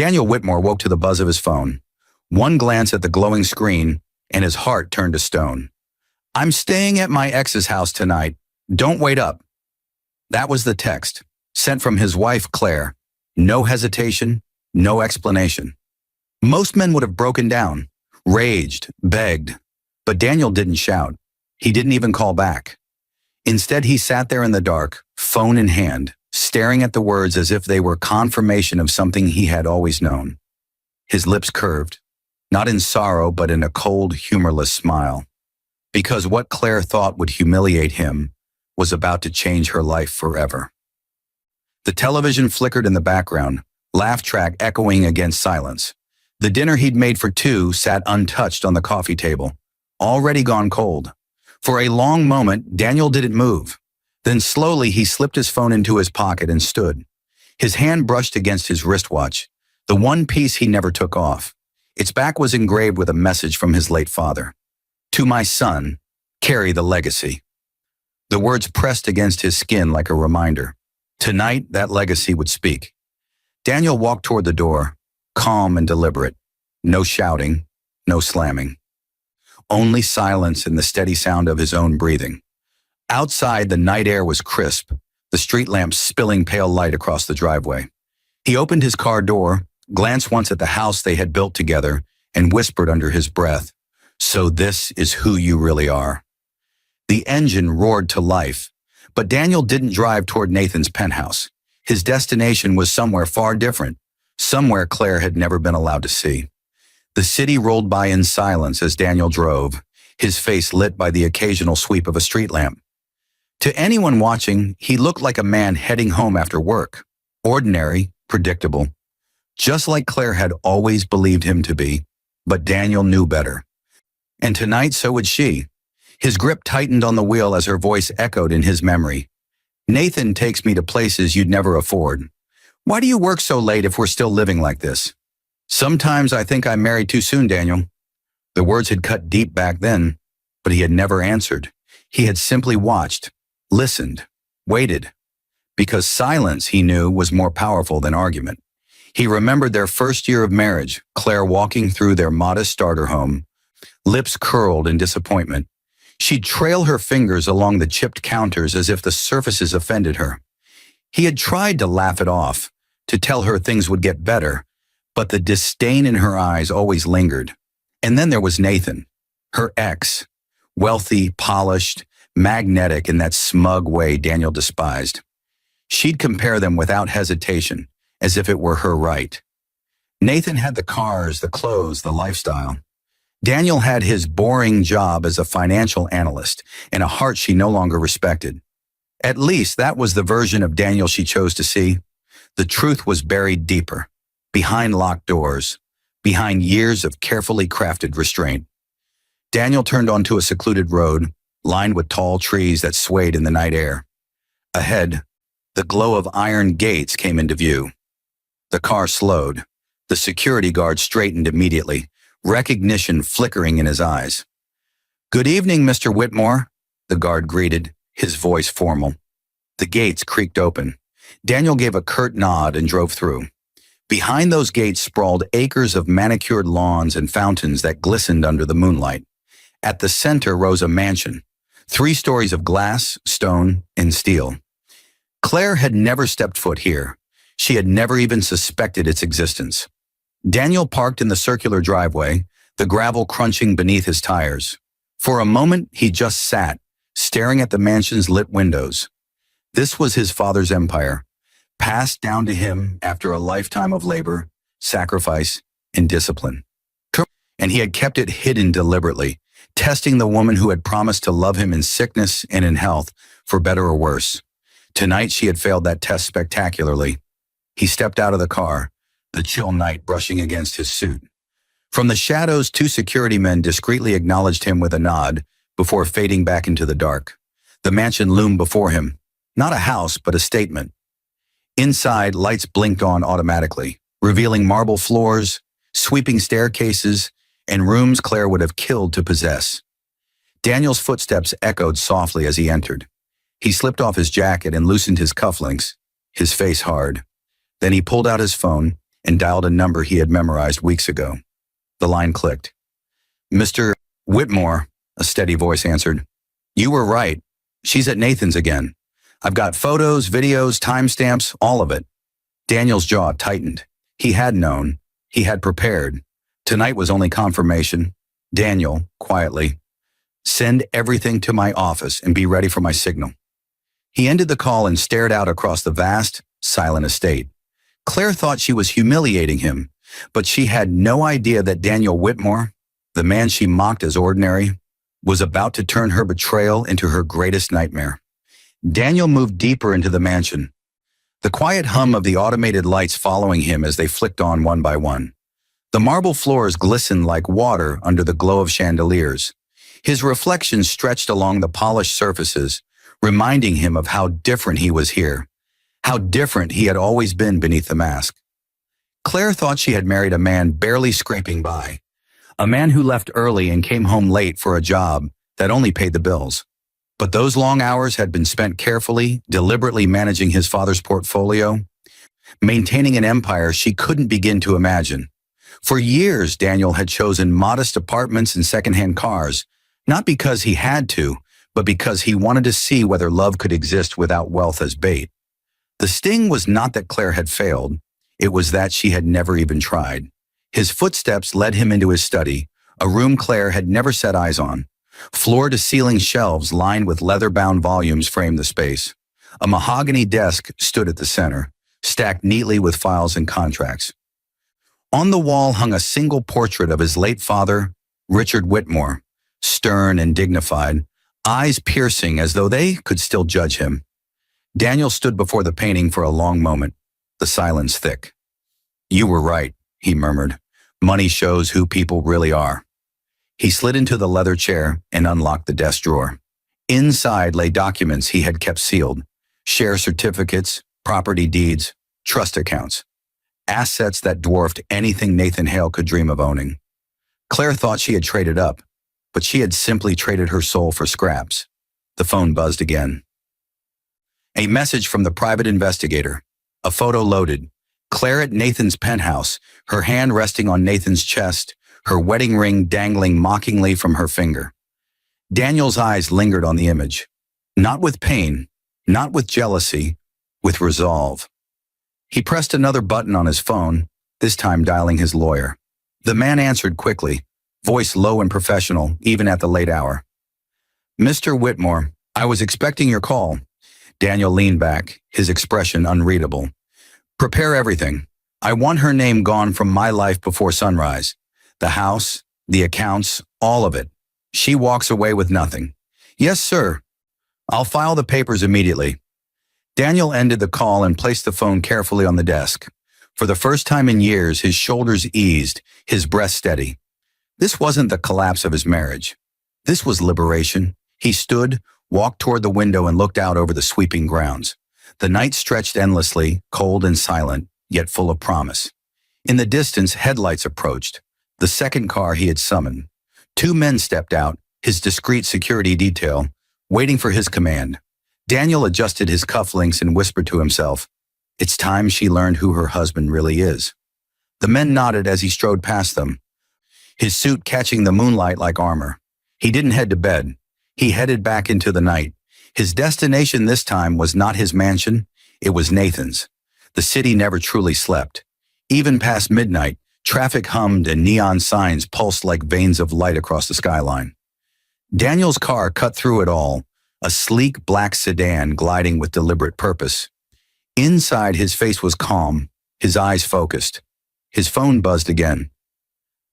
Daniel Whitmore woke to the buzz of his phone. One glance at the glowing screen, and his heart turned to stone. "I'm staying at my ex's house tonight. Don't wait up." That was the text, sent from his wife, Claire. No hesitation, no explanation. Most men would have broken down, raged, begged. But Daniel didn't shout. He didn't even call back. Instead, he sat there in the dark, phone in hand, staring at the words as if they were confirmation of something he had always known. His lips curved, not in sorrow but in a cold, humorless smile. Because what Claire thought would humiliate him was about to change her life forever. The television flickered in the background, laugh track echoing against silence. The dinner he'd made for two sat untouched on the coffee table, already gone cold. For a long moment, Daniel didn't move. Then slowly he slipped his phone into his pocket and stood. His hand brushed against his wristwatch, the one piece he never took off. Its back was engraved with a message from his late father. "To my son, carry the legacy." The words pressed against his skin like a reminder. Tonight, that legacy would speak. Daniel walked toward the door, calm and deliberate. No shouting, no slamming. Only silence and the steady sound of his own breathing. Outside, the night air was crisp, the street lamps spilling pale light across the driveway. He opened his car door, glanced once at the house they had built together, and whispered under his breath, "So this is who you really are." The engine roared to life, but Daniel didn't drive toward Nathan's penthouse. His destination was somewhere far different, somewhere Claire had never been allowed to see. The city rolled by in silence as Daniel drove, his face lit by the occasional sweep of a street lamp. To anyone watching, he looked like a man heading home after work, ordinary, predictable, just like Claire had always believed him to be, but Daniel knew better. And tonight, so would she. His grip tightened on the wheel as her voice echoed in his memory. "Nathan takes me to places you'd never afford. Why do you work so late if we're still living like this? Sometimes I think I married too soon, Daniel." The words had cut deep back then, but he had never answered. He had simply watched, listened, waited. Because silence, he knew, was more powerful than argument. He remembered their first year of marriage, Claire walking through their modest starter home, lips curled in disappointment. She'd trail her fingers along the chipped counters as if the surfaces offended her. He had tried to laugh it off, to tell her things would get better, but the disdain in her eyes always lingered. And then there was Nathan, her ex, wealthy, polished, magnetic in that smug way Daniel despised. She'd compare them without hesitation, as if it were her right. Nathan had the cars, the clothes, the lifestyle. Daniel had his boring job as a financial analyst and a heart she no longer respected. At least that was the version of Daniel she chose to see. The truth was buried deeper, behind locked doors, behind years of carefully crafted restraint. Daniel turned onto a secluded road, lined with tall trees that swayed in the night air. Ahead, the glow of iron gates came into view. The car slowed. The security guard straightened immediately, recognition flickering in his eyes. "Good evening, Mr. Whitmore," the guard greeted, his voice formal. The gates creaked open. Daniel gave a curt nod and drove through. Behind those gates sprawled acres of manicured lawns and fountains that glistened under the moonlight. At the center rose a mansion, 3 stories of glass, stone, and steel. Claire had never stepped foot here. She had never even suspected its existence. Daniel parked in the circular driveway, the gravel crunching beneath his tires. For a moment, he just sat, staring at the mansion's lit windows. This was his father's empire, passed down to him after a lifetime of labor, sacrifice, and discipline. And he had kept it hidden deliberately, testing the woman who had promised to love him in sickness and in health, for better or worse. Tonight, she had failed that test spectacularly. He stepped out of the car, the chill night brushing against his suit. From the shadows, 2 security men discreetly acknowledged him with a nod before fading back into the dark. The mansion loomed before him, not a house, but a statement. Inside, lights blinked on automatically, revealing marble floors, sweeping staircases, and rooms Claire would have killed to possess. Daniel's footsteps echoed softly as he entered. He slipped off his jacket and loosened his cufflinks, his face hard. Then he pulled out his phone, and dialed a number he had memorized weeks ago. The line clicked. "Mr. Whitmore," a steady voice answered. "You were right. She's at Nathan's again. I've got photos, videos, timestamps, all of it." Daniel's jaw tightened. He had known. He had prepared. Tonight was only confirmation. "Daniel," quietly, "send everything to my office and be ready for my signal." He ended the call and stared out across the vast, silent estate. Claire thought she was humiliating him, but she had no idea that Daniel Whitmore, the man she mocked as ordinary, was about to turn her betrayal into her greatest nightmare. Daniel moved deeper into the mansion, the quiet hum of the automated lights following him as they flicked on one by one. The marble floors glistened like water under the glow of chandeliers. His reflection stretched along the polished surfaces, reminding him of how different he was here, how different he had always been beneath the mask. Claire thought she had married a man barely scraping by, a man who left early and came home late for a job that only paid the bills. But those long hours had been spent carefully, deliberately managing his father's portfolio, maintaining an empire she couldn't begin to imagine. For years, Daniel had chosen modest apartments and secondhand cars, not because he had to, but because he wanted to see whether love could exist without wealth as bait. The sting was not that Claire had failed, it was that she had never even tried. His footsteps led him into his study, a room Claire had never set eyes on. Floor-to-ceiling shelves lined with leather-bound volumes framed the space. A mahogany desk stood at the center, stacked neatly with files and contracts. On the wall hung a single portrait of his late father, Richard Whitmore, stern and dignified, eyes piercing as though they could still judge him. Daniel stood before the painting for a long moment, the silence thick. "You were right," he murmured. "Money shows who people really are." He slid into the leather chair and unlocked the desk drawer. Inside lay documents he had kept sealed, share certificates, property deeds, trust accounts, assets that dwarfed anything Nathan Hale could dream of owning. Claire thought she had traded up, but she had simply traded her soul for scraps. The phone buzzed again. A message from the private investigator. A photo loaded. Claire at Nathan's penthouse, her hand resting on Nathan's chest, her wedding ring dangling mockingly from her finger. Daniel's eyes lingered on the image. Not with pain, not with jealousy, with resolve. He pressed another button on his phone, this time dialing his lawyer. The man answered quickly, voice low and professional, even at the late hour. "Mr. Whitmore, I was expecting your call." Daniel leaned back, his expression unreadable. "Prepare everything. I want her name gone from my life before sunrise. The house, the accounts, all of it. She walks away with nothing." "Yes, sir. I'll file the papers immediately." Daniel ended the call and placed the phone carefully on the desk. For the first time in years, his shoulders eased, his breath steady. This wasn't the collapse of his marriage. This was liberation. He stood, walked toward the window and looked out over the sweeping grounds. The night stretched endlessly, cold and silent, yet full of promise. In the distance, headlights approached, the second car he had summoned. Two men stepped out, his discreet security detail, waiting for his command. Daniel adjusted his cufflinks and whispered to himself, "It's time she learned who her husband really is." The men nodded as he strode past them, his suit catching the moonlight like armor. He didn't head to bed. He headed back into the night. His destination this time was not his mansion, it was Nathan's. The city never truly slept. Even past midnight, traffic hummed and neon signs pulsed like veins of light across the skyline. Daniel's car cut through it all, a sleek black sedan gliding with deliberate purpose. Inside, his face was calm, his eyes focused. His phone buzzed again.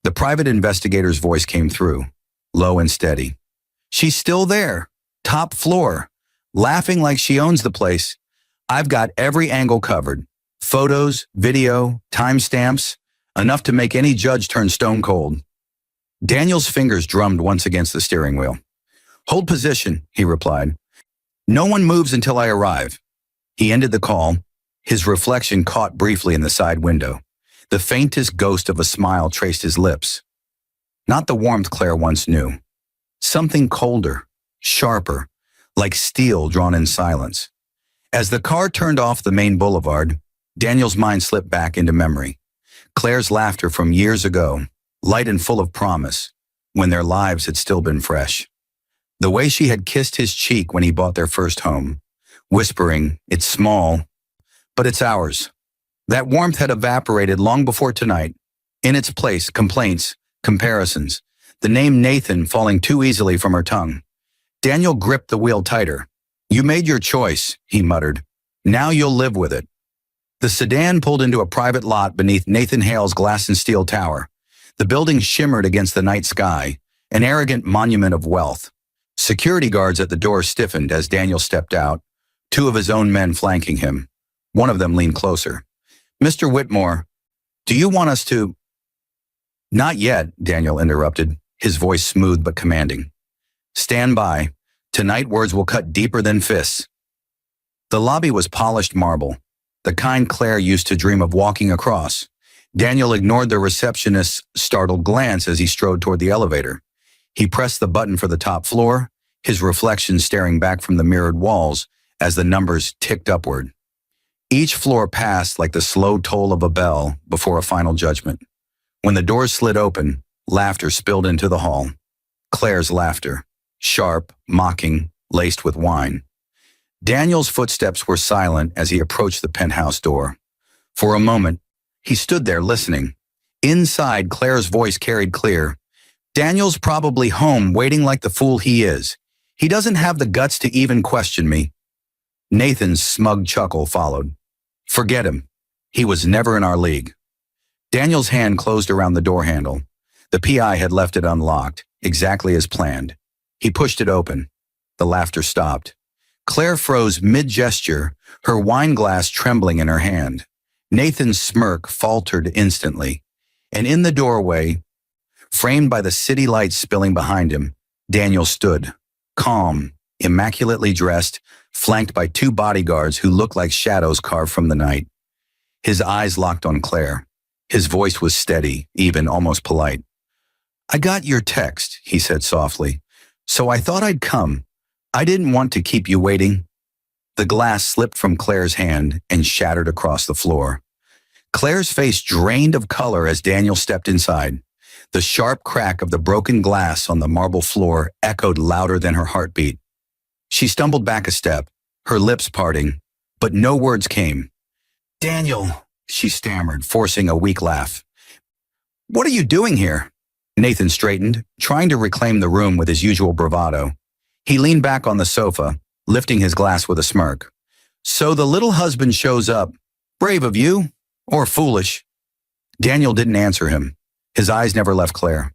The private investigator's voice came through, low and steady. "She's still there, top floor, laughing like she owns the place. I've got every angle covered. Photos, video, timestamps, enough to make any judge turn stone cold." Daniel's fingers drummed once against the steering wheel. "Hold position," he replied. "No one moves until I arrive." He ended the call, his reflection caught briefly in the side window. The faintest ghost of a smile traced his lips. Not the warmth Claire once knew. Something colder, sharper, like steel drawn in silence. As the car turned off the main boulevard, Daniel's mind slipped back into memory. Claire's laughter from years ago, light and full of promise, when their lives had still been fresh. The way she had kissed his cheek when he bought their first home, whispering, "It's small, but it's ours." That warmth had evaporated long before tonight. In its place, complaints, comparisons, the name Nathan falling too easily from her tongue. Daniel gripped the wheel tighter. "You made your choice," he muttered. "Now you'll live with it." The sedan pulled into a private lot beneath Nathan Hale's glass and steel tower. The building shimmered against the night sky, an arrogant monument of wealth. Security guards at the door stiffened as Daniel stepped out, two of his own men flanking him. One of them leaned closer. "Mr. Whitmore, do you want us to—" "Not yet," Daniel interrupted, his voice smooth but commanding. "Stand by. Tonight words will cut deeper than fists." The lobby was polished marble, the kind Claire used to dream of walking across. Daniel ignored the receptionist's startled glance as he strode toward the elevator. He pressed the button for the top floor, his reflection staring back from the mirrored walls as the numbers ticked upward. Each floor passed like the slow toll of a bell before a final judgment. When the doors slid open, laughter spilled into the hall. Claire's laughter, sharp, mocking, laced with wine. Daniel's footsteps were silent as he approached the penthouse door. For a moment, he stood there listening. Inside, Claire's voice carried clear. "Daniel's probably home waiting like the fool he is. He doesn't have the guts to even question me." Nathan's smug chuckle followed. "Forget him. He was never in our league." Daniel's hand closed around the door handle. The PI had left it unlocked, exactly as planned. He pushed it open. The laughter stopped. Claire froze mid-gesture, her wine glass trembling in her hand. Nathan's smirk faltered instantly, and in the doorway, framed by the city lights spilling behind him, Daniel stood, calm, immaculately dressed, flanked by two bodyguards who looked like shadows carved from the night. His eyes locked on Claire. His voice was steady, even almost polite. "I got your text," he said softly, "so I thought I'd come. I didn't want to keep you waiting." The glass slipped from Claire's hand and shattered across the floor. Claire's face drained of color as Daniel stepped inside. The sharp crack of the broken glass on the marble floor echoed louder than her heartbeat. She stumbled back a step, her lips parting, but no words came. "Daniel," she stammered, forcing a weak laugh. "What are you doing here?" Nathan straightened, trying to reclaim the room with his usual bravado. He leaned back on the sofa, lifting his glass with a smirk. "So the little husband shows up. Brave of you, or foolish." Daniel didn't answer him. His eyes never left Claire.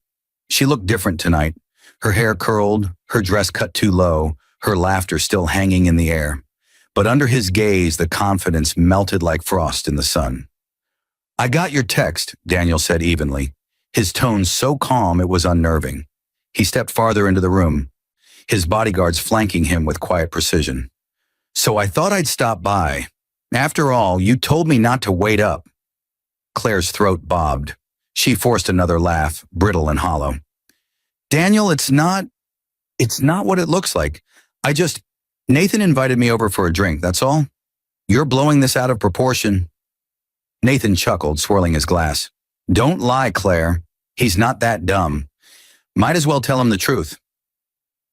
She looked different tonight. Her hair curled, her dress cut too low, her laughter still hanging in the air. But under his gaze, the confidence melted like frost in the sun. "I got your text," Daniel said evenly, his tone so calm it was unnerving. He stepped farther into the room, his bodyguards flanking him with quiet precision. "So I thought I'd stop by. After all, you told me not to wait up." Claire's throat bobbed. She forced another laugh, brittle and hollow. "Daniel, it's not what it looks like. Nathan invited me over for a drink, that's all. You're blowing this out of proportion." Nathan chuckled, swirling his glass. "Don't lie, Claire. He's not that dumb. Might as well tell him the truth."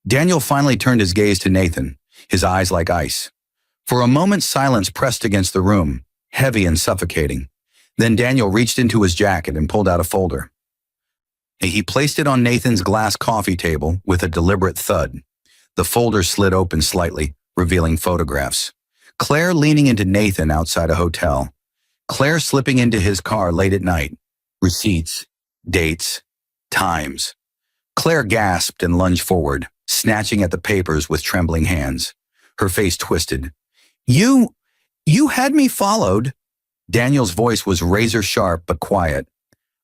Daniel finally turned his gaze to Nathan, his eyes like ice. For a moment, silence pressed against the room, heavy and suffocating. Then Daniel reached into his jacket and pulled out a folder. He placed it on Nathan's glass coffee table with a deliberate thud. The folder slid open slightly, revealing photographs. Claire leaning into Nathan outside a hotel. Claire slipping into his car late at night. Receipts, dates, times. Claire gasped and lunged forward, snatching at the papers with trembling hands. Her face twisted. You had me followed." Daniel's voice was razor sharp but quiet.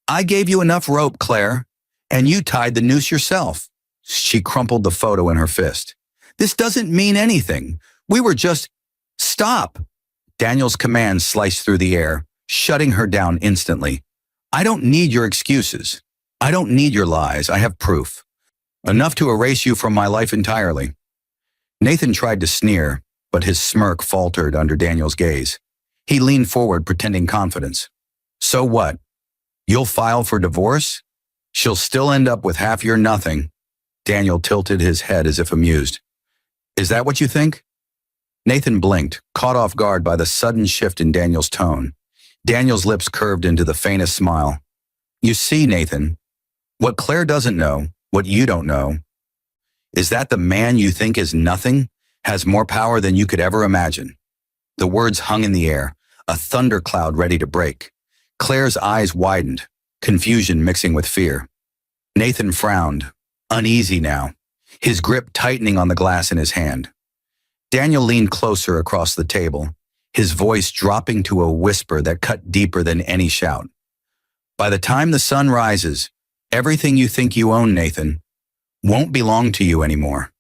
"I gave you enough rope, Claire, and you tied the noose yourself." She crumpled the photo in her fist. "This doesn't mean anything. We were just—" "Stop!" Daniel's command sliced through the air, shutting her down instantly. "I don't need your excuses. I don't need your lies. I have proof. Enough to erase you from my life entirely." Nathan tried to sneer, but his smirk faltered under Daniel's gaze. He leaned forward, pretending confidence. "So what? You'll file for divorce? She'll still end up with half your nothing. Daniel tilted his head as if amused. Is that what you think? Nathan blinked, caught off guard by the sudden shift in Daniel's tone. Daniel's lips curved into the faintest smile. You see, Nathan, what Claire doesn't know, what you don't know, is that the man you think is nothing has more power than you could ever imagine. The words hung in the air, a thundercloud ready to break. Claire's eyes widened, confusion mixing with fear. Nathan frowned, uneasy now, his grip tightening on the glass in his hand. Daniel leaned closer across the table, his voice dropping to a whisper that cut deeper than any shout. By the time the sun rises, everything you think you own, Nathan, won't belong to you anymore.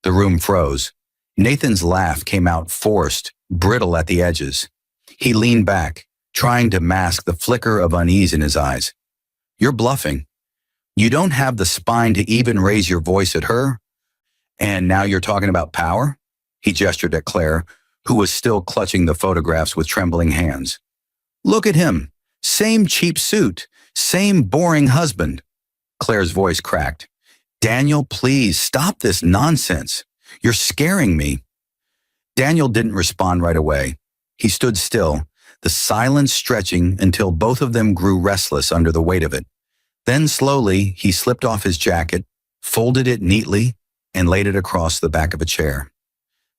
The room froze. Nathan's laugh came out forced, brittle at the edges. He leaned back, trying to mask the flicker of unease in his eyes. You're bluffing. You don't have the spine to even raise your voice at her. And now you're talking about power? He gestured at Claire, who was still clutching the photographs with trembling hands. Look at him. Same cheap suit. Same boring husband. Claire's voice cracked. Daniel, please stop this nonsense. You're scaring me. Daniel didn't respond right away. He stood still, the silence stretching until both of them grew restless under the weight of it. Then slowly, he slipped off his jacket, folded it neatly, and laid it across the back of a chair.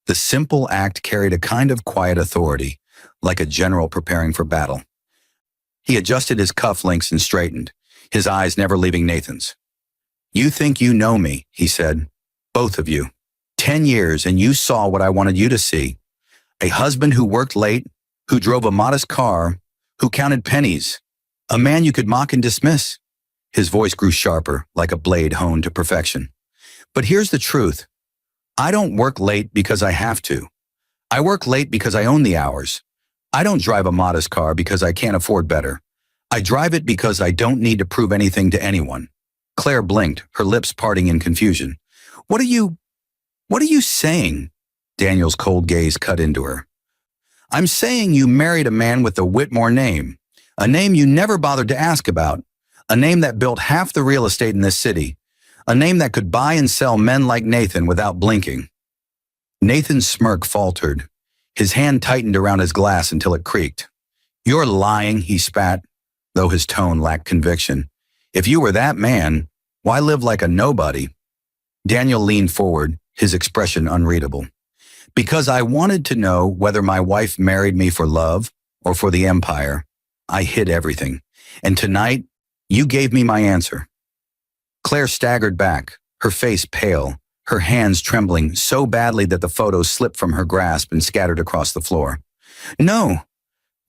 The simple act carried a kind of quiet authority, like a general preparing for battle. He adjusted his cufflinks and straightened, his eyes never leaving Nathan's. You think you know me, he said. Both of you. 10 years and you saw what I wanted you to see. A husband who worked late, who drove a modest car, who counted pennies. A man you could mock and dismiss. His voice grew sharper, like a blade honed to perfection. But here's the truth. I don't work late because I have to. I work late because I own the hours. I don't drive a modest car because I can't afford better. I drive it because I don't need to prove anything to anyone. Claire blinked, her lips parting in confusion. What are you saying? Daniel's cold gaze cut into her. I'm saying you married a man with a Whitmore name, a name you never bothered to ask about, a name that built half the real estate in this city, a name that could buy and sell men like Nathan without blinking. Nathan's smirk faltered. His hand tightened around his glass until it creaked. You're lying, he spat, though his tone lacked conviction. If you were that man, why live like a nobody? Daniel leaned forward, his expression unreadable. Because I wanted to know whether my wife married me for love or for the empire. I hid everything. And tonight, you gave me my answer. Claire staggered back, her face pale, her hands trembling so badly that the photos slipped from her grasp and scattered across the floor. No,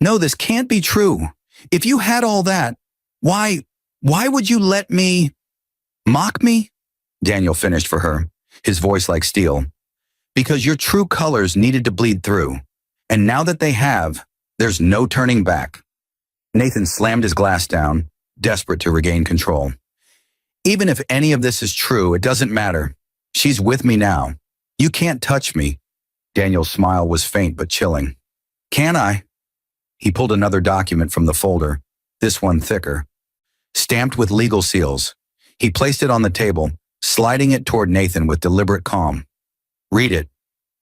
this can't be true. If you had all that, why would you let me mock me? Daniel finished for her, his voice like steel. Because your true colors needed to bleed through. And now that they have, there's no turning back. Nathan slammed his glass down, desperate to regain control. Even if any of this is true, it doesn't matter. She's with me now. You can't touch me. Daniel's smile was faint but chilling. Can I? He pulled another document from the folder, this one thicker, stamped with legal seals. He placed it on the table, sliding it toward Nathan with deliberate calm. Read it.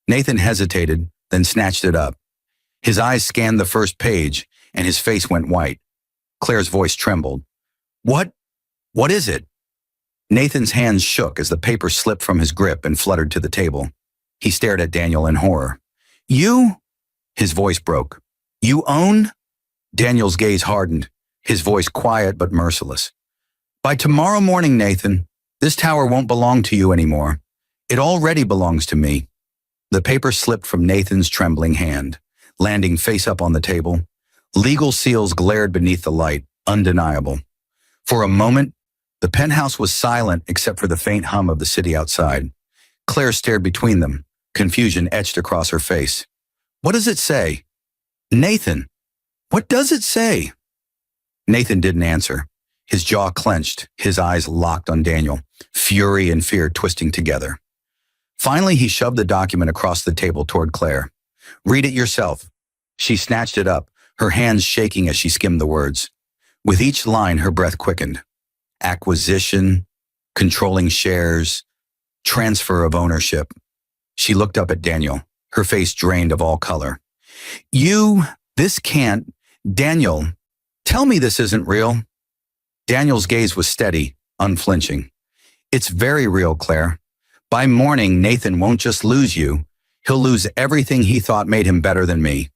Nathan hesitated, then snatched it up. His eyes scanned the first page, and his face went white. Claire's voice trembled. What is it? Nathan's hands shook as the paper slipped from his grip and fluttered to the table. He stared at Daniel in horror. You? His voice broke. You own? Daniel's gaze hardened, his voice quiet but merciless. By tomorrow morning, Nathan, this tower won't belong to you anymore. It already belongs to me. The paper slipped from Nathan's trembling hand, landing face up on the table. Legal seals glared beneath the light, undeniable. For a moment, the penthouse was silent except for the faint hum of the city outside. Claire stared between them, confusion etched across her face. What does it say? Nathan, what does it say? Nathan didn't answer. His jaw clenched, his eyes locked on Daniel, fury and fear twisting together. Finally, he shoved the document across the table toward Claire. Read it yourself. She snatched it up, her hands shaking as she skimmed the words. With each line, her breath quickened. Acquisition, controlling shares, transfer of ownership. She looked up at Daniel, her face drained of all color. This can't. Daniel, tell me this isn't real. Daniel's gaze was steady, unflinching. It's very real, Claire. By morning, Nathan won't just lose you. He'll lose everything he thought made him better than me.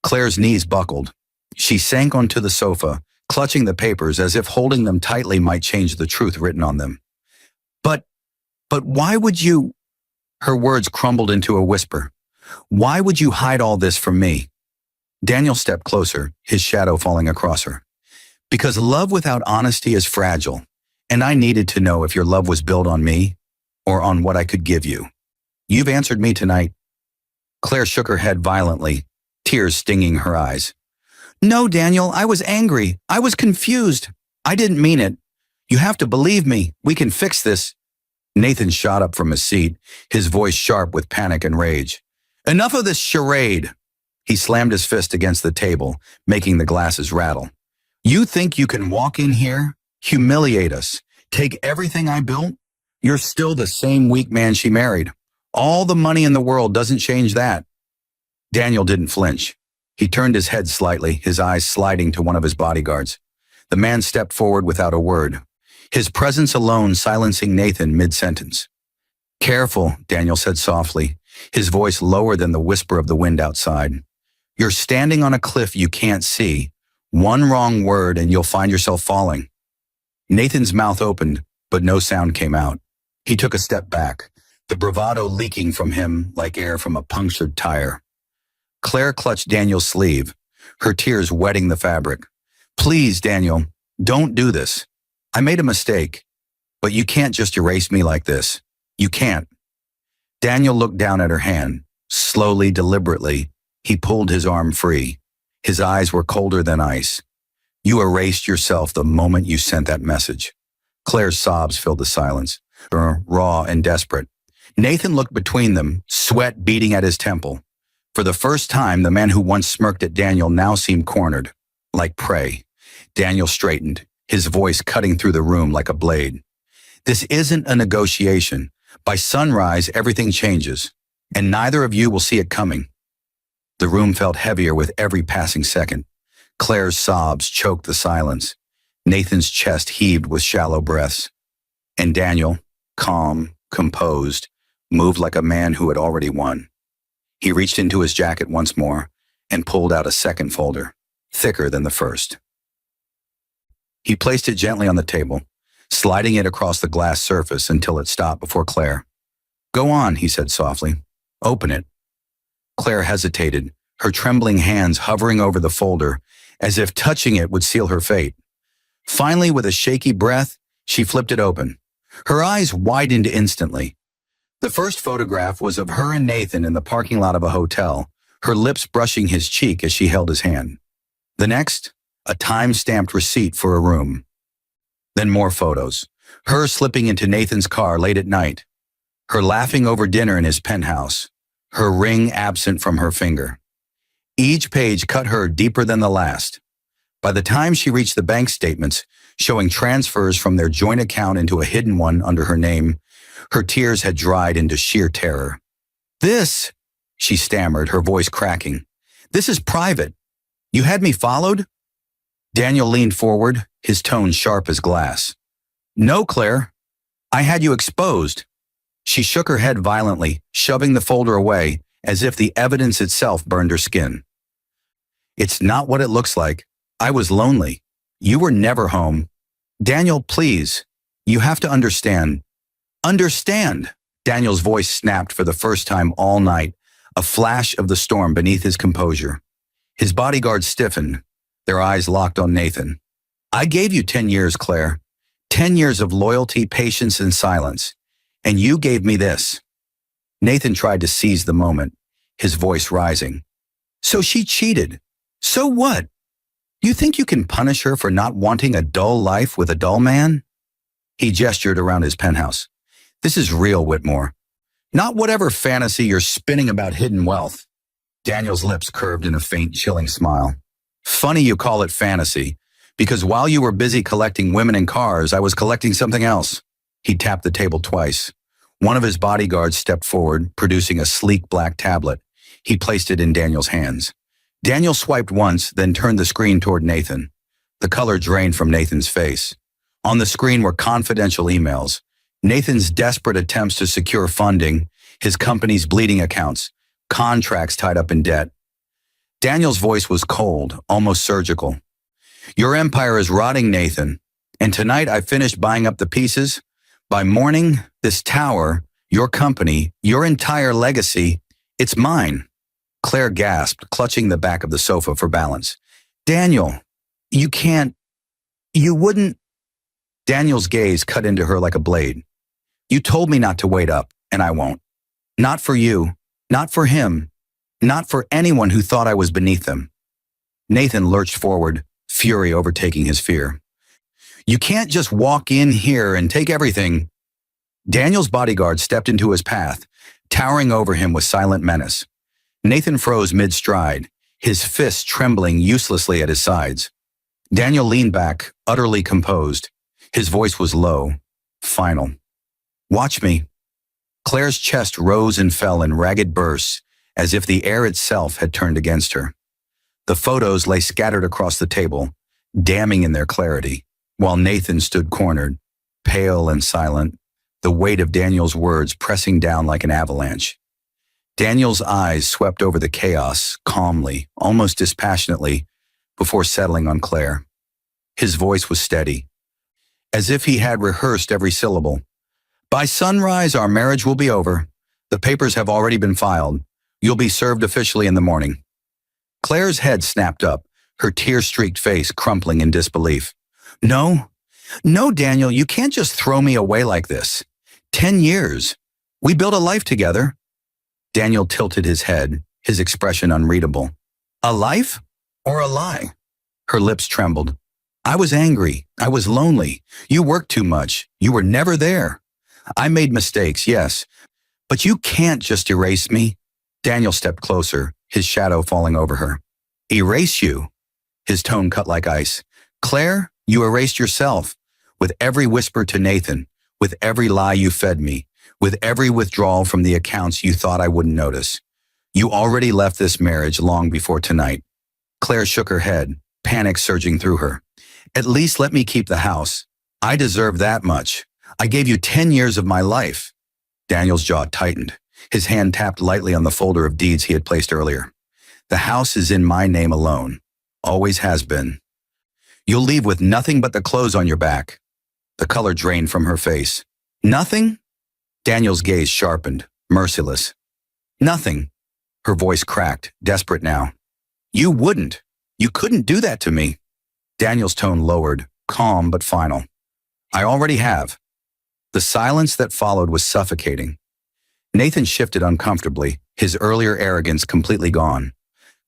Claire's knees buckled. She sank onto the sofa, clutching the papers as if holding them tightly might change the truth written on them. But why would you? Her words crumbled into a whisper. Why would you hide all this from me? Daniel stepped closer, his shadow falling across her. Because love without honesty is fragile, and I needed to know if your love was built on me or on what I could give you. You've answered me tonight. Claire shook her head violently, tears stinging her eyes. No, Daniel, I was angry. I was confused. I didn't mean it. You have to believe me. We can fix this. Nathan shot up from his seat, his voice sharp with panic and rage. Enough of this charade. He slammed his fist against the table, making the glasses rattle. You think you can walk in here, humiliate us, take everything I built? You're still the same weak man she married. All the money in the world doesn't change that. Daniel didn't flinch. He turned his head slightly, his eyes sliding to one of his bodyguards. The man stepped forward without a word, his presence alone silencing Nathan mid-sentence. Careful, Daniel said softly, his voice lower than the whisper of the wind outside. You're standing on a cliff you can't see. One wrong word and you'll find yourself falling. Nathan's mouth opened, but no sound came out. He took a step back, the bravado leaking from him like air from a punctured tire. Claire clutched Daniel's sleeve, her tears wetting the fabric. Please, Daniel, don't do this. I made a mistake, but you can't just erase me like this. You can't. Daniel looked down at her hand. Slowly, deliberately, he pulled his arm free. His eyes were colder than ice. You erased yourself the moment you sent that message. Claire's sobs filled the silence, raw and desperate. Nathan looked between them, sweat beating at his temple. For the first time, the man who once smirked at Daniel now seemed cornered, like prey. Daniel straightened, his voice cutting through the room like a blade. This isn't a negotiation. By sunrise, everything changes, and neither of you will see it coming. The room felt heavier with every passing second. Claire's sobs choked the silence. Nathan's chest heaved with shallow breaths. And Daniel, calm, composed, moved like a man who had already won. He reached into his jacket once more and pulled out a second folder, thicker than the first. He placed it gently on the table, sliding it across the glass surface until it stopped before Claire. Go on, he said softly. Open it. Claire hesitated, her trembling hands hovering over the folder, as if touching it would seal her fate. Finally, with a shaky breath, she flipped it open. Her eyes widened instantly. The first photograph was of her and Nathan in the parking lot of a hotel, her lips brushing his cheek as she held his hand. The next, a time-stamped receipt for a room. Then more photos, her slipping into Nathan's car late at night, her laughing over dinner in his penthouse, her ring absent from her finger. Each page cut her deeper than the last. By the time she reached the bank statements, showing transfers from their joint account into a hidden one under her name, her tears had dried into sheer terror. This, she stammered, her voice cracking. This is private. You had me followed? Daniel leaned forward, his tone sharp as glass. No, Claire. I had you exposed. She shook her head violently, shoving the folder away, as if the evidence itself burned her skin. It's not what it looks like. I was lonely. You were never home. Daniel, please. You have to understand. Understand! Daniel's voice snapped for the first time all night, a flash of the storm beneath his composure. His bodyguards stiffened, their eyes locked on Nathan. I gave you 10 years, Claire. 10 years of loyalty, patience, and silence. And you gave me this. Nathan tried to seize the moment, his voice rising. So she cheated. So what? You think you can punish her for not wanting a dull life with a dull man? He gestured around his penthouse. This is real, Whitmore. Not whatever fantasy you're spinning about hidden wealth. Daniel's lips curved in a faint, chilling smile. Funny you call it fantasy, Because while you were busy collecting women and cars, I was collecting something else. He tapped the table twice. One of his bodyguards stepped forward, producing a sleek black tablet. He placed it in Daniel's hands. Daniel swiped once, then turned the screen toward Nathan. The color drained from Nathan's face. On the screen were confidential emails. Nathan's desperate attempts to secure funding, his company's bleeding accounts, contracts tied up in debt. Daniel's voice was cold, almost surgical. Your empire is rotting, Nathan, and tonight I finished buying up the pieces. By morning, this tower, your company, your entire legacy, it's mine. Claire gasped, clutching the back of the sofa for balance. Daniel, you can't, you wouldn't. Daniel's gaze cut into her like a blade. You told me not to wait up, and I won't. Not for you, not for him, not for anyone who thought I was beneath them. Nathan lurched forward, fury overtaking his fear. You can't just walk in here and take everything. Daniel's bodyguard stepped into his path, towering over him with silent menace. Nathan froze mid-stride, his fists trembling uselessly at his sides. Daniel leaned back, utterly composed. His voice was low, final. Watch me. Claire's chest rose and fell in ragged bursts, as if the air itself had turned against her. The photos lay scattered across the table, damning in their clarity, while Nathan stood cornered, pale and silent, the weight of Daniel's words pressing down like an avalanche. Daniel's eyes swept over the chaos, calmly, almost dispassionately, before settling on Claire. His voice was steady, as if he had rehearsed every syllable. By sunrise, our marriage will be over. The papers have already been filed. You'll be served officially in the morning. Claire's head snapped up, her tear-streaked face crumpling in disbelief. No, Daniel, you can't just throw me away like this. 10 years. We built a life together. Daniel tilted his head, his expression unreadable. A life or a lie? Her lips trembled. I was angry. I was lonely. You worked too much. You were never there. I made mistakes, yes, but you can't just erase me. Daniel stepped closer, his shadow falling over her. Erase you? His tone cut like ice. Claire, you erased yourself. With every whisper to Nathan, with every lie you fed me, with every withdrawal from the accounts you thought I wouldn't notice. You already left this marriage long before tonight. Claire shook her head, panic surging through her. At least let me keep the house. I deserve that much. I gave you 10 years of my life. Daniel's jaw tightened. His hand tapped lightly on the folder of deeds he had placed earlier. The house is in my name alone. Always has been. You'll leave with nothing but the clothes on your back. The color drained from her face. Nothing? Daniel's gaze sharpened, merciless. Nothing. Her voice cracked, desperate now. You wouldn't. You couldn't do that to me. Daniel's tone lowered, calm but final. I already have. The silence that followed was suffocating. Nathan shifted uncomfortably, his earlier arrogance completely gone.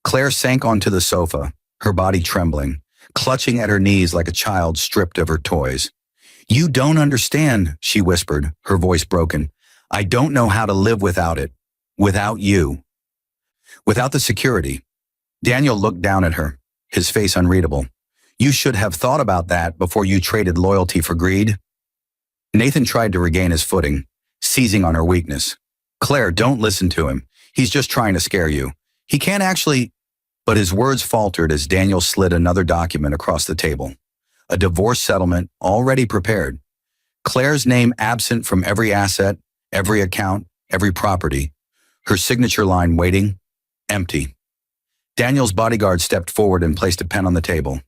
Claire sank onto the sofa, her body trembling, clutching at her knees like a child stripped of her toys. You don't understand, she whispered, her voice broken. I don't know how to live without it. Without you. Without the security. Daniel looked down at her, his face unreadable. You should have thought about that before you traded loyalty for greed. Nathan tried to regain his footing, seizing on her weakness. Claire, don't listen to him. He's just trying to scare you. He can't actually... But his words faltered as Daniel slid another document across the table. A divorce settlement already prepared. Claire's name absent from every asset, every account, every property. Her signature line waiting, empty. Daniel's bodyguard stepped forward and placed a pen on the table.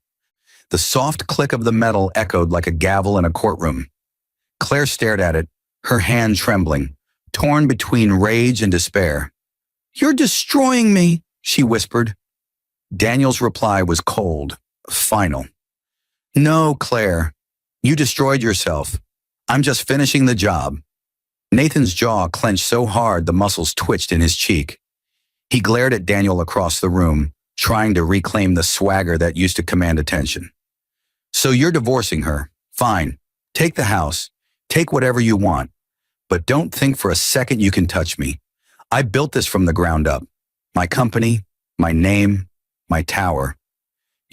The soft click of the metal echoed like a gavel in a courtroom. Claire stared at it, her hand trembling, torn between rage and despair. You're destroying me, she whispered. Daniel's reply was cold, final. No, Claire, you destroyed yourself. I'm just finishing the job. Nathan's jaw clenched so hard the muscles twitched in his cheek. He glared at Daniel across the room, trying to reclaim the swagger that used to command attention. So you're divorcing her. Fine. Take the house. Take whatever you want. But don't think for a second you can touch me. I built this from the ground up. My company, my name, my tower.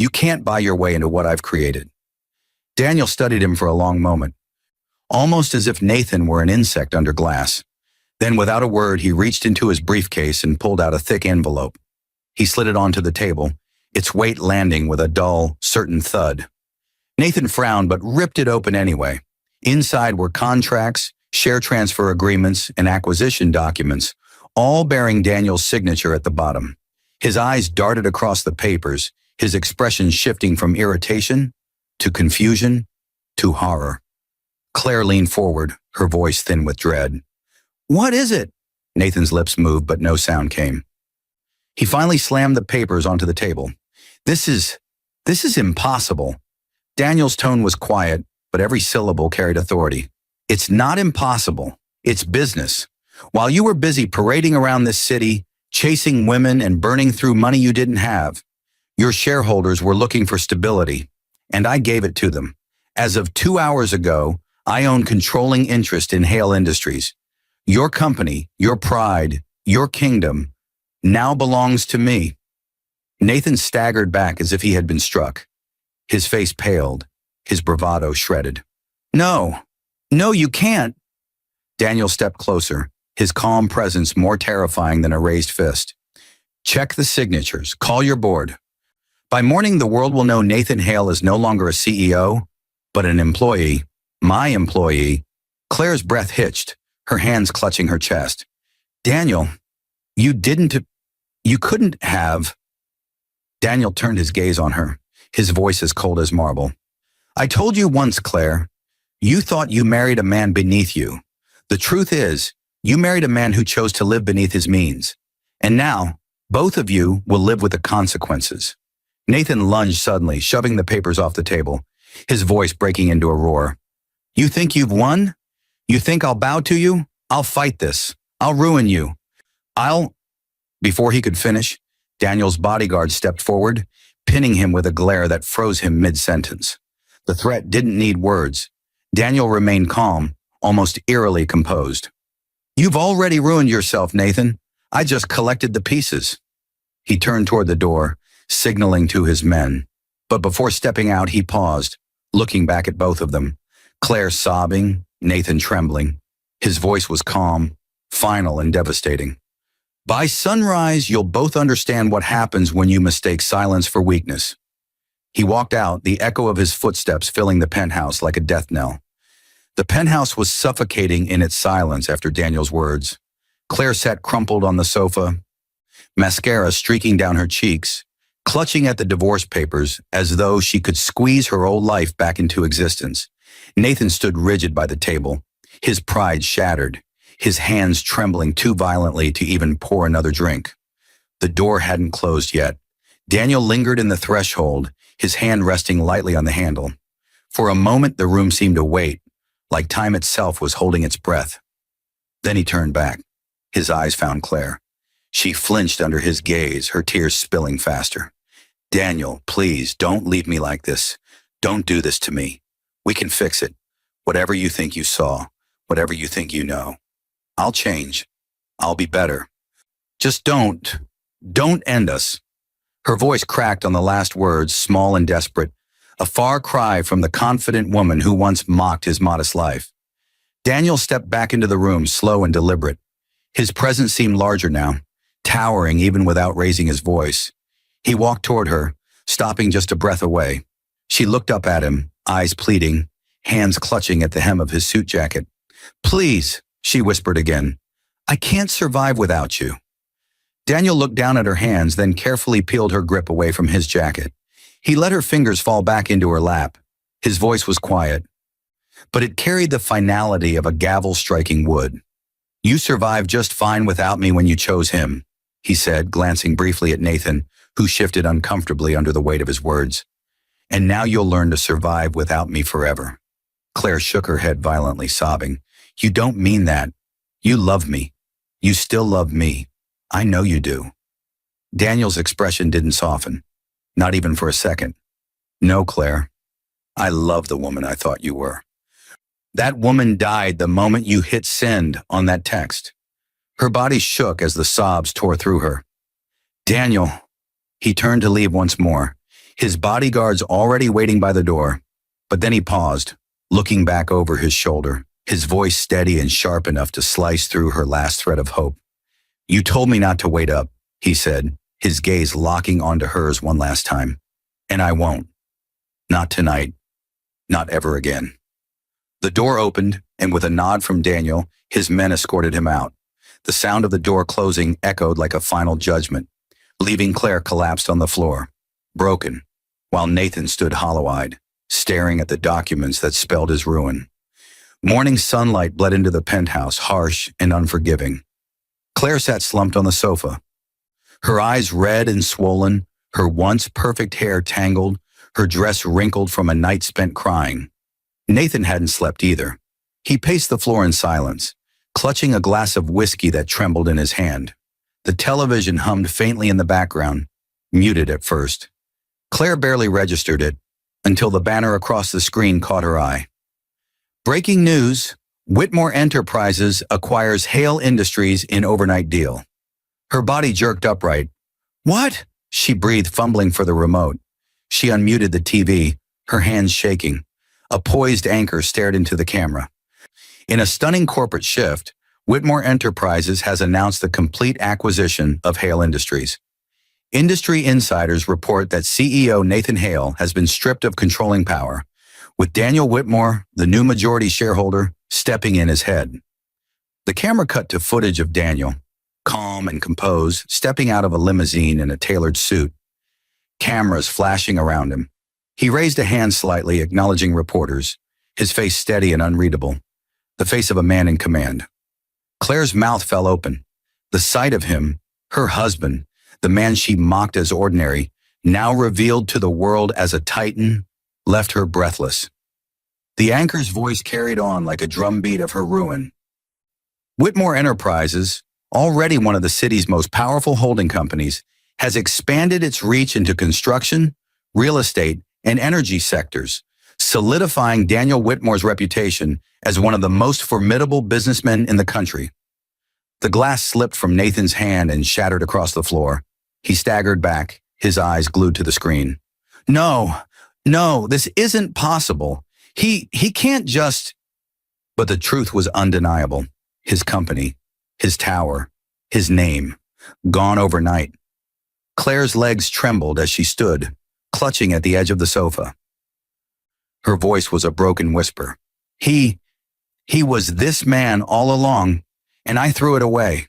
You can't buy your way into what I've created. Daniel studied him for a long moment, almost as if Nathan were an insect under glass. Then, without a word, he reached into his briefcase and pulled out a thick envelope. He slid it onto the table, its weight landing with a dull, certain thud. Nathan frowned but ripped it open anyway. Inside were contracts, share transfer agreements, and acquisition documents, all bearing Daniel's signature at the bottom. His eyes darted across the papers, his expression shifting from irritation to confusion to horror. Claire leaned forward, her voice thin with dread. "What is it?" Nathan's lips moved, but no sound came. He finally slammed the papers onto the table. This is impossible." Daniel's tone was quiet, but every syllable carried authority. "It's not impossible. It's business. While you were busy parading around this city, chasing women and burning through money you didn't have, your shareholders were looking for stability, and I gave it to them. As of 2 hours ago, I own controlling interest in Hale Industries. Your company, your pride, your kingdom, now belongs to me." Nathan staggered back as if he had been struck. His face paled, his bravado shredded. No, you can't." Daniel stepped closer, his calm presence more terrifying than a raised fist. "Check the signatures. Call your board. By morning, the world will know Nathan Hale is no longer a CEO, but an employee. My employee." Claire's breath hitched, her hands clutching her chest. "Daniel, you couldn't have." Daniel turned his gaze on her, his voice as cold as marble. "I told you once, Claire. You thought you married a man beneath you. The truth is, you married a man who chose to live beneath his means. And now, both of you will live with the consequences." Nathan lunged suddenly, shoving the papers off the table, his voice breaking into a roar. "You think you've won? You think I'll bow to you? I'll fight this. I'll ruin you. Before he could finish, Daniel's bodyguard stepped forward, pinning him with a glare that froze him mid-sentence. The threat didn't need words. Daniel remained calm, almost eerily composed. "You've already ruined yourself, Nathan. I just collected the pieces." He turned toward the door, signaling to his men. But before stepping out, he paused, looking back at both of them. Claire sobbing, Nathan trembling. His voice was calm, final and devastating. "By sunrise, you'll both understand what happens when you mistake silence for weakness." He walked out, the echo of his footsteps filling the penthouse like a death knell. The penthouse was suffocating in its silence after Daniel's words. Claire sat crumpled on the sofa, mascara streaking down her cheeks, clutching at the divorce papers as though she could squeeze her old life back into existence. Nathan stood rigid by the table, his pride shattered, his hands trembling too violently to even pour another drink. The door hadn't closed yet. Daniel lingered in the threshold, his hand resting lightly on the handle. For a moment, the room seemed to wait, like time itself was holding its breath. Then he turned back. His eyes found Claire. She flinched under his gaze, her tears spilling faster. "Daniel, please, don't leave me like this. Don't do this to me. We can fix it. Whatever you think you saw, whatever you think you know. I'll change. I'll be better. Just don't end us." Her voice cracked on the last words, small and desperate, a far cry from the confident woman who once mocked his modest life. Daniel stepped back into the room, slow and deliberate. His presence seemed larger now, towering even without raising his voice. He walked toward her, stopping just a breath away. She looked up at him, eyes pleading, hands clutching at the hem of his suit jacket. "Please," she whispered again. "I can't survive without you." Daniel looked down at her hands, then carefully peeled her grip away from his jacket. He let her fingers fall back into her lap. His voice was quiet, but it carried the finality of a gavel striking wood. "You survived just fine without me when you chose him," he said, glancing briefly at Nathan, who shifted uncomfortably under the weight of his words. "And now you'll learn to survive without me forever." Claire shook her head violently, sobbing. "You don't mean that. You love me. You still love me. I know you do." Daniel's expression didn't soften, not even for a second. "No, Claire. I love the woman I thought you were. That woman died the moment you hit send on that text." Her body shook as the sobs tore through her. "Daniel." He turned to leave once more, his bodyguards already waiting by the door. But then he paused, looking back over his shoulder, his voice steady and sharp enough to slice through her last thread of hope. "You told me not to wait up," he said, his gaze locking onto hers one last time. "And I won't. Not tonight. Not ever again." The door opened, and with a nod from Daniel, his men escorted him out. The sound of the door closing echoed like a final judgment, leaving Claire collapsed on the floor, broken, while Nathan stood hollow-eyed, staring at the documents that spelled his ruin. Morning sunlight bled into the penthouse, harsh and unforgiving. Claire sat slumped on the sofa, her eyes red and swollen, her once perfect hair tangled, her dress wrinkled from a night spent crying. Nathan hadn't slept either. He paced the floor in silence, clutching a glass of whiskey that trembled in his hand. The television hummed faintly in the background, muted at first. Claire barely registered it until the banner across the screen caught her eye. Breaking news: Whitmore Enterprises acquires Hale Industries in overnight deal. Her body jerked upright. "What?" she breathed, fumbling for the remote. She unmuted the TV, her hands shaking. A poised anchor stared into the camera. In a stunning corporate shift, Whitmore Enterprises has announced the complete acquisition of Hale Industries. Industry insiders report that CEO Nathan Hale has been stripped of controlling power, with Daniel Whitmore, the new majority shareholder, stepping in as head. The camera cut to footage of Daniel, calm and composed, stepping out of a limousine in a tailored suit, cameras flashing around him. He raised a hand slightly, acknowledging reporters, his face steady and unreadable, the face of a man in command. Claire's mouth fell open. The sight of him, her husband, the man she mocked as ordinary, now revealed to the world as a titan, left her breathless. The anchor's voice carried on like a drumbeat of her ruin. Whitmore Enterprises, already one of the city's most powerful holding companies, has expanded its reach into construction, real estate, and energy sectors, solidifying Daniel Whitmore's reputation as one of the most formidable businessmen in the country. The glass slipped from Nathan's hand and shattered across the floor. He staggered back, his eyes glued to the screen. No, this isn't possible. He can't just..." But the truth was undeniable. His company, his tower, his name, gone overnight. Claire's legs trembled as she stood, clutching at the edge of the sofa. Her voice was a broken whisper. He was this man all along, and I threw it away."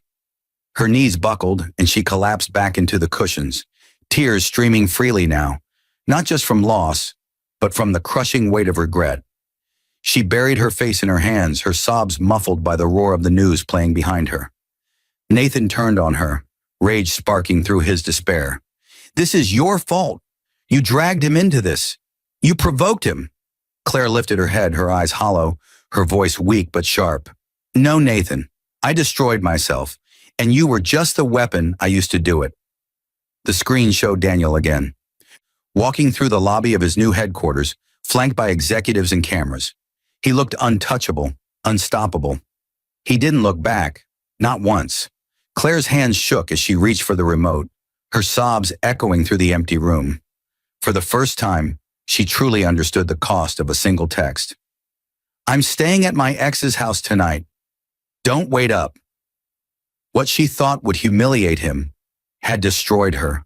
Her knees buckled, and she collapsed back into the cushions, tears streaming freely now, not just from loss, but from the crushing weight of regret. She buried her face in her hands, her sobs muffled by the roar of the news playing behind her. Nathan turned on her, rage sparking through his despair. "This is your fault. You dragged him into this. You provoked him." Claire lifted her head, her eyes hollow, her voice weak but sharp. "No, Nathan, I destroyed myself, and you were just the weapon I used to do it." The screen showed Daniel again, walking through the lobby of his new headquarters, flanked by executives and cameras. He looked untouchable, unstoppable. He didn't look back, not once. Claire's hands shook as she reached for the remote, her sobs echoing through the empty room. For the first time, she truly understood the cost of a single text. "I'm staying at my ex's house tonight. Don't wait up." What she thought would humiliate him had destroyed her.